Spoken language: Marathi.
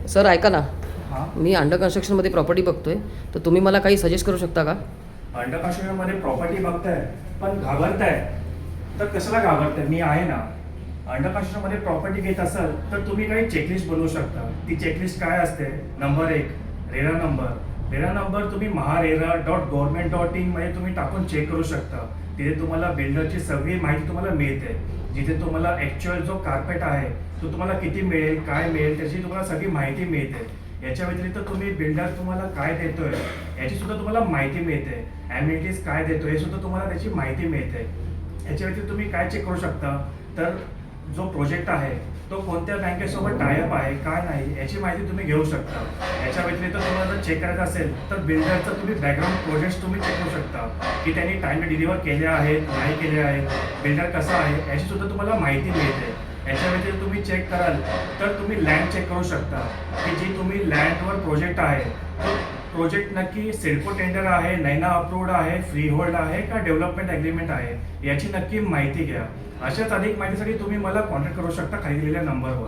सर ऐका ना, हां, मी अंडर कन्स्ट्रक्शनमध्ये प्रॉपर्टी बघतोय, तर तुम्ही मला काही सजेस्ट करू शकता का? अंडर कन्स्ट्रक्शनमध्ये प्रॉपर्टी बघताय पण घाबरताय तर कशाला घाबरताय? मी आहे ना. अंडर कन्स्ट्रक्शनमध्ये प्रॉपर्टी घेत असाल तर तुम्ही काही चेकलिस्ट बनवू शकता. ती चेकलिस्ट काय असते? Number 1 RERA number. RERA number तुम्ही महारेरा.government.in मध्ये तुम्ही टाकून चेक करू शकता. तिथे तुम्हाला बिल्डरची सगळी माहिती तुम्हाला मिळते. जिथे तुम्हाला ॲक्च्युअल जो कार्पेट आहे तो तुम्हाला किती मिळेल, काय मिळेल त्याची तुम्हाला सगळी माहिती मिळते. याच्या व्यतिरिक्त तुम्ही बिल्डर तुम्हाला काय देतोय याची सुद्धा तुम्हाला माहिती मिळते. ॲम्युनिटीज काय देतोय हे सुद्धा तुम्हाला त्याची माहिती मिळते. याच्या व्यतिरिक्त तुम्ही काय चेक करू शकता तर जो प्रोजेक्ट आहे तो कोणत्या बँकेसोबत टायअप आहे काय नाही याची माहिती तुम्ही घेऊ शकता. याच्या व्यतिरिक्त तुम्हाला जर चेक करायचं असेल तर बिल्डरचं तुम्ही बॅकग्राऊंड प्रोजेक्ट्स तुम्ही चेक करू शकता की त्यांनी टाईमला डिलिव्हर केले आहेत नाही केले आहेत, बिल्डर कसा आहे याची सुद्धा तुम्हाला माहिती मिळते. याच्या व्यतिरिक्त तुम्ही चेक कराल तर तुम्ही लँड चेक करू शकता की जी तुम्ही लँडवर प्रोजेक्ट आहे तो प्रोजेक्ट नक्की सिडको टेंडर आहे, नैना अप्रूव्ड आहे, फ्री होल्ड आहे का डेव्हलपमेंट ॲग्रीमेंट आहे याची नक्की माहिती घ्या. अशाच अधिक माहितीसाठी तुम्ही मला कॉन्टॅक्ट करू शकता खाली दिलेल्या नंबरवर.